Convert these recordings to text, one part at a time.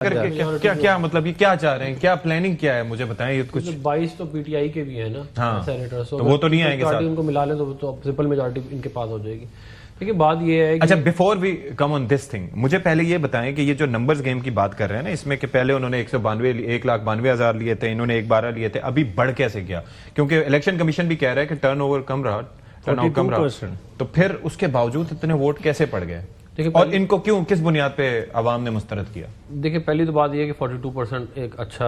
क्या मतलब ये क्या चाह रहे हैं, क्या प्लानिंग क्या है, मुझे बताएं ये कुछ। 22 तो पीटीआई के भी है ना। हाँ, सेनेटर्स, तो वो तो नहीं आएंगे साथ। उनको मिला लें तो सिंपल मेजॉरिटी इनके पास हो जाएगी। देखिए बात ये है कि अच्छा, before we come on this thing, मुझे पहले ये बताएं कि ये जो नंबर्स गेम की बात कर रहे हैं ना, इसमें कि पहले उन्होंने 1,92,000 लिए थे, इन्होंने 1,12 लिए थे, अभी बढ़ कैसे गया? क्योंकि इलेक्शन कमीशन भी कह रहा है कि टर्नओवर कम रहा, टर्नआउट कम रहा, तो फिर उसके बावजूद इतने वोट कैसे पड़ गए? और इनको क्यों, किस बुनियाद पे अवाम ने मुस्तरद किया? देखिए पहली तो बात यह है कि 42% एक अच्छा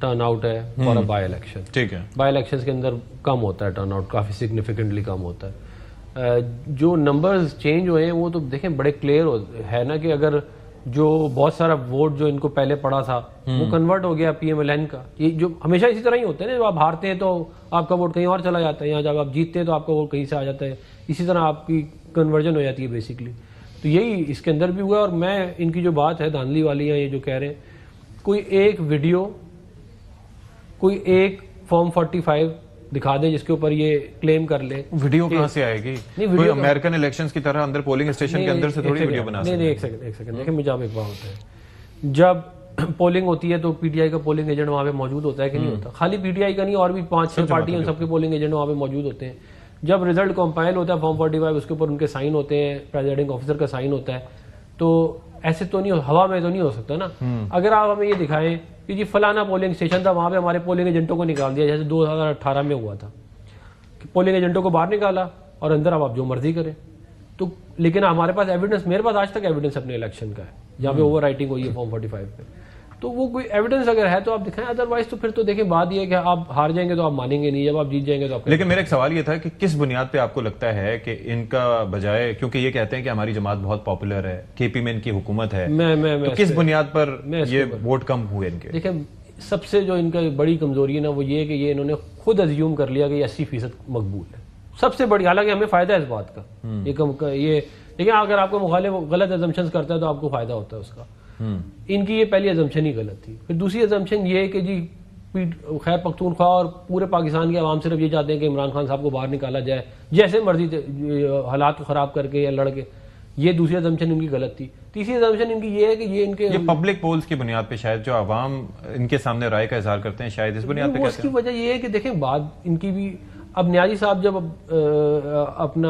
टर्नआउट है फॉर अ बाय इलेक्शन। ठीक है, बाय इलेक्शंस के अंदर कम होता है टर्नआउट, काफ़ी सिग्निफिकेंटली कम होता है। जो नंबर्स चेंज हुए हैं वो तो देखें बड़े क्लियर है ना, कि अगर जो बहुत सारा वोट जो इनको पहले पड़ा था वो कन्वर्ट हो गया पीएमएलएन का। ये जो हमेशा इसी तरह ही होते हैं ना, जब आप हारते हैं तो आपका वोट कहीं और चला जाता है, यहाँ जब आप जीतते हैं तो आपका वोट कहीं से आ जाता है, इसी तरह आपकी कन्वर्जन हो जाती है बेसिकली। तो यही इसके अंदर भी हुआ। और मैं इनकी जो बात है धांधली वाली है, ये जो कह रहे हैं कोई एक वीडियो, कोई एक फॉर्म 45 दिखा दे जिसके ऊपर ये क्लेम कर ले। वीडियो कहाँ से आएगी? नहीं, कोई अमेरिकन इलेक्शंस की तरह अंदर पोलिंग स्टेशन के अंदर से थोड़ी वीडियो बना सकते हैं। नहीं, एक सेकंड देखिए, मुझे आप एक बात होता है, जब पोलिंग होती है तो पीटीआई का पोलिंग एजेंट वहां पे मौजूद होता है कि नहीं होता? खाली पीटीआई का नहीं, और भी 5-6 पार्टियां, सबके पोलिंग एजेंट वहां पे मौजूद होते हैं। जब रिजल्ट कंपाइल होता है फॉर्म 45, उसके ऊपर उनके साइन होते हैं, प्रेसिडिंग ऑफिसर का साइन होता है। तो ऐसे तो नहीं, हवा में तो नहीं हो सकता ना। अगर आप हमें ये दिखाएं कि जी फलाना पोलिंग स्टेशन था, वहां पे हमारे पोलिंग एजेंटों को निकाल दिया, जैसे 2018 में हुआ था कि पोलिंग एजेंटों को बाहर निकाला और अंदर अब आप जो मर्जी करें। तो लेकिन हमारे पास एविडेंस, मेरे पास आज तक एविडेंस अपने इलेक्शन का है जहाँ पे ओवर राइटिंग हुई है फॉर्म 45 पे। तो वो कोई एविडेंस अगर है तो आप दिखाएं, अदरवाइज तो फिर तो देखें बात ये है कि आप हार जाएंगे तो आप मानेंगे नहीं, जब आप जीत जाएंगे तो आप। लेकिन मेरा एक सवाल ये था कि किस बुनियाद पे आपको लगता है कि इनका बजाय, क्योंकि ये कहते हैं कि हमारी जमात बहुत पॉपुलर है, केपी में इनकी हुकूमत है, तो किस बुनियाद पर ये वोट कम हुए इनके? देखिए सबसे जो इनका बड़ी कमजोरी है ना, वो ये है कि ये इन्होंने खुद अज्यूम कर लिया कि ये 80% मकबूल है। सबसे बड़ी, हालांकि हमें फायदा है इस बात का, ये देखिए अगर आपको मुखालिफ गलत एजम्पशंस करता है तो आपको फायदा होता है उसका। इनकी ये पहली अजम्पशन ही गलत थी। फिर दूसरी अजम्पशन ये है कि जी खैर पख्तूनख्वा और पूरे पाकिस्तान के अवाम सिर्फ ये चाहते हैं कि इमरान खान साहब को बाहर निकाला जाए, जैसे मर्जी हालात को खराब करके या लड़के। ये दूसरी अजम्पशन इनकी गलत थी। तीसरी अजम्पशन इनकी ये है कि ये पब्लिक पोल्स की बुनियाद पे शायद जो अवाम इनके सामने राय का इजहार करते हैं, शायद इस बुनियाद पे। उसकी वजह ये है कि देखें बात इनकी भी, अब न्याजी साहब जब अपना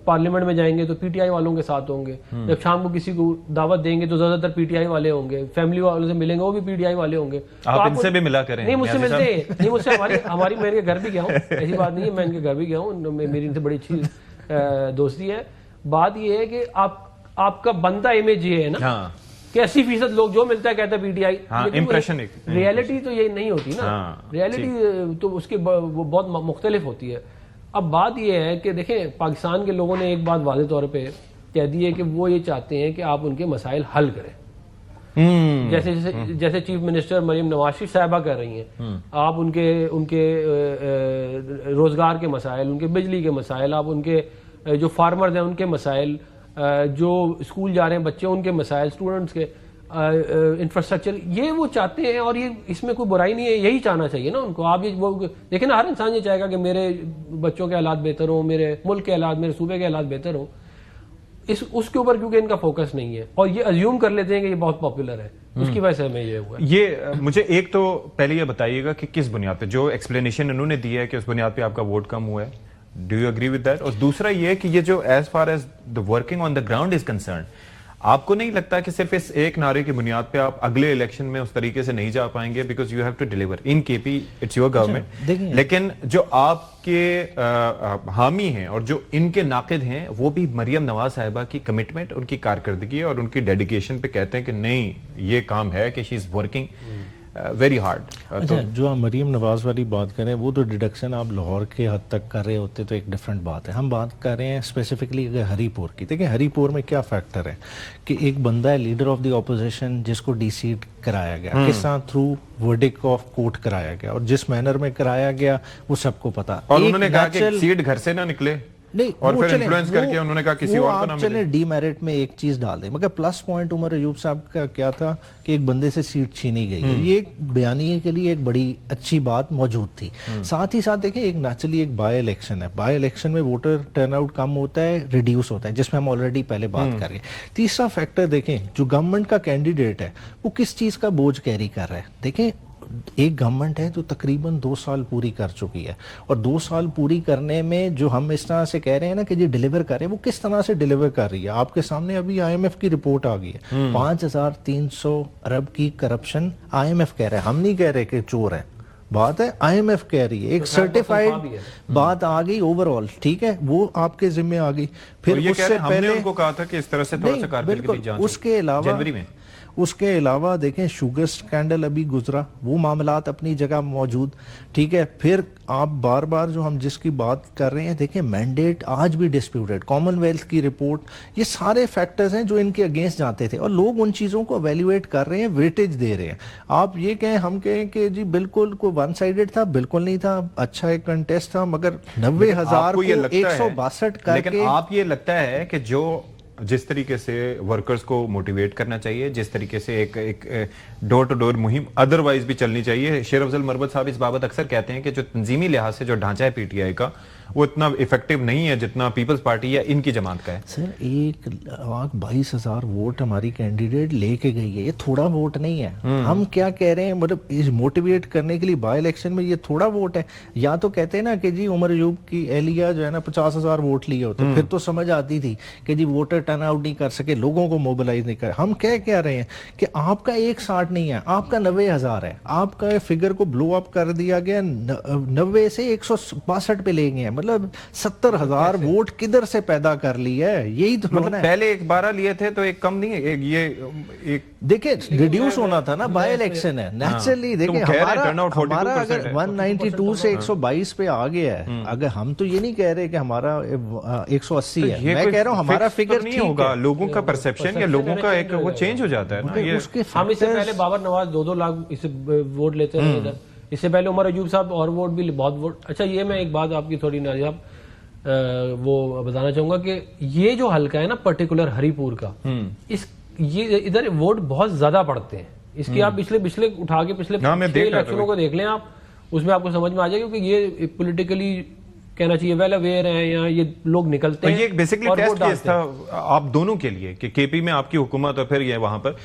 पार्लियामेंट में जाएंगे तो पीटीआई वालों के साथ होंगे, जब शाम को किसी को दावत देंगे तो ज्यादातर पीटीआई वाले होंगे, फैमिली वालों से मिलेंगे वो भी पीटीआई वाले होंगे। आप इनसे भी मिला करें। नहीं, मुझसे मिलते हैं, नहीं मुझसे हमारी मैं इनके घर भी गया हूँ, ऐसी बात नहीं है, मैं इनके घर भी गया हूँ, मेरी इनसे बड़ी अच्छी दोस्ती है। बात ये है कि आपका बनता इमेज ये है ना कि 80% लोग जो मिलता है कहता है पीटीआई। इंप्रेशन, रियलिटी तो ये नहीं होती ना। रियलिटी तो उसकी वो बहुत मुख्तलिफ होती है। अब बात ये है कि देखें पाकिस्तान के लोगों ने एक बात वाज़ेह तौर पे कह दी है कि वो ये चाहते हैं कि आप उनके मसाइल हल करें। जैसे चीफ मिनिस्टर मरीम नवाज शरीफ साहिबा कर रही हैं, आप उनके रोजगार के मसाइल, उनके बिजली के मसाइल, आप उनके जो फार्मर्स हैं उनके मसाइल, जो स्कूल जा रहे हैं बच्चे उनके मसाइल, स्टूडेंट्स के इंफ्रास्ट्रक्चर, ये वो चाहते हैं। और ये इसमें कोई बुराई नहीं है, यही चाहना चाहिए ना उनको। आप ये वो देखें ना, हर इंसान ये चाहेगा कि मेरे बच्चों के हालात बेहतर हो, मेरे मुल्क के हालात, मेरे सूबे के हालात बेहतर हो। उसके ऊपर क्योंकि इनका फोकस नहीं है और ये अज्यूम कर लेते हैं कि ये बहुत पॉपुलर है, उसकी वजह से हमें ये हुआ। ये मुझे एक तो पहले ये बताइएगा कि किस बुनियाद पे, जो एक्सप्लेनेशन उन्होंने दी है कि उस बुनियाद पे आपका वोट कम हुआ है, do you agree with that? और दूसरा ये कि ये जो as far as the working on the ground is concern, आपको नहीं लगता कि सिर्फ इस एक नारे की बुनियाद पे आप अगले इलेक्शन में उस तरीके से नहीं जा पाएंगे? Because you have to deliver in KP, it's your government, लेकिन जो आपके हामी हैं और जो इनके नाकिद हैं वो भी मरियम नवाज साहिबा की कमिटमेंट, उनकी कारकर्दगी और उनकी डेडिकेशन पे कहते हैं कि नहीं ये काम है कि she is working very hard. अच्छा, जो आप मरीम नवाज वाली बात करें वो तो डिडक्शन आप लाहौर के हद तक कर रहे होते तो एक डिफरेंट बात है। हम बात कर रहे हैं स्पेसिफिकली हरीपुर की। देखिए हरीपुर में क्या फैक्टर है कि एक बंदा है लीडर ऑफ द ऑपोजिशन जिसको डीसीट कराया गया, किस तरह थ्रू वर्डिक्ट ऑफ कोर्ट कराया गया और जिस मैनर में कराया गया वो सबको पता। और उन्होंने कहा कि सीट घर से ना निकले, नहीं, और वो फिर चले, इन्फ्लुएंस करके उन्होंने कहा किसी वो और को आप ना चले मिले। डीमेरिट में एक चीज डाल दें, मगर प्लस पॉइंट उमर अयूब साहब का क्या था कि एक बंदे से सीट छीनी गई है, ये एक बयानिए के लिए एक बड़ी अच्छी बात मौजूद थी। साथ ही साथ देखें, एक नेचुरली एक बाय इलेक्शन है, बाय इलेक्शन में वोटर टर्नआउट कम होता है, रिड्यूस होता है, जिसमें हम ऑलरेडी पहले बात कर रहे हैं। तीसरा फैक्टर देखें, जो गवर्नमेंट का कैंडिडेट है वो किस चीज का बोझ कैरी कर रहा है। देखें, एक गवर्नमेंट है जो तकरीबन 2 साल पूरी कर चुकी है, और 2 साल पूरी करने में जो हम इस तरह से कह रहे हैं ना कि जी डिलीवर कर रहे हैं, वो किस तरह से डिलीवर कर रही है। आपके सामने अभी IMF की रिपोर्ट आ गई है, 5300 अरब की करप्शन IMF कह रहा है, हम नहीं कह रहे कि चोर है, बात है IMF कह रही है, एक सर्टिफाइड बात आ गई ओवरऑल, ठीक है, वो आपके जिम्मे आ गई। फिर ये कह उससे रहे हैं, हमने पहले उनको कहा था कि इस तरह से थोड़ा सा कारगिल की जांच हो। उसके अलावा जनवरी में उसके अलावा देखें, शुगर स्कैंडल अभी गुजरा, वो मामलात अपनी जगह मौजूद, ठीक है। फिर आप बार बार जो हम जिसकी बात कर रहे हैं, देखें मैंडेट आज भी डिस्प्यूटेड, कॉमनवेल्थ की रिपोर्ट, ये सारे फैक्टर्स हैं जो इनके अगेंस्ट जाते थे, और लोग उन चीज़ों को एवेल्युएट कर रहे हैं, वेटेज दे रहे हैं। आप ये कहें, हम कहें कि जी बिल्कुल कोई वन साइडेड था, बिल्कुल नहीं था, अच्छा एक कंटेस्ट था, मगर 90,000 को 162 करके। लेकिन आप ये लगता है कि जो जिस तरीके से वर्कर्स को मोटिवेट करना चाहिए, जिस तरीके से एक डोर टू डोर मुहिम अदरवाइज भी चलनी चाहिए, शेर अफजल मरबत साहब इस बाबत अक्सर कहते हैं कि जो तंजीमी लिहाज से जो ढांचा है PTI का, वो इतना इफेक्टिव नहीं है जितना पीपल्स पार्टी या इनकी जमात का है। सर, 1,22,000 वोट हमारी कैंडिडेट लेके गई है, ये थोड़ा वोट नहीं है। हम क्या कह रहे हैं, मतलब इस मोटिवेट करने के लिए बाय इलेक्शन में ये थोड़ा वोट है। या तो कहते हैं ना कि जी उमर अयूब की एहलिया जो है ना 50,000 वोट लिए होते, फिर तो समझ आती थी कि जी वोटर टर्नआउट नहीं कर सके, लोगों को मोबिलाइज नहीं कर। हम क्या रहे हैं कि आपका 160 नहीं है, आपका 90,000 है, आपका फिगर को ब्लो अप कर दिया गया, 90 से 162 पे ले गए, मतलब 70,000 वोट किधर से पैदा कर ली है, यही तो मतलब है। पहले 12 लिए थे तो एक कम नहीं है, ये एक देखिए रिड्यूस होना था ना, बाय इलेक्शन है नेचुरली। देखिए हमारा अगर 192 से 122 पे आ गया है, अगर हम तो ये नहीं कह रहे कि हमारा 180 है, मैं कह रहा हूँ हमारा फिगर नहीं होगा, लोगों का परसेप्शन या लोगों का एक वो चेंज हो जाता है ना। ये हम इससे पहले बाबर नवाज 2-2 लाख इससे वोट लेते रहे इधर, इससे पहले उमर अयूब साहब और वोट भी बहुत वोट। अच्छा, ये मैं एक बात आपकी थोड़ी नाजिब वो बताना चाहूंगा कि ये जो हल्का है ना पर्टिकुलर हरिपुर का, ये इधर वोट बहुत ज्यादा पड़ते हैं। इसकी आप पिछले उठा के पिछले 6 इलेक्शनों को देख लें आप, उसमें आपको समझ में आ जाएगा, क्योंकि ये पॉलिटिकली कहना चाहिए वेल अवेयर हैं, यहाँ ये लोग निकलते हैं। ये बेसिकली टेस्ट केस था आप दोनों के लिए कि KP में आपकी हुकूमत और फिर ये वहां पर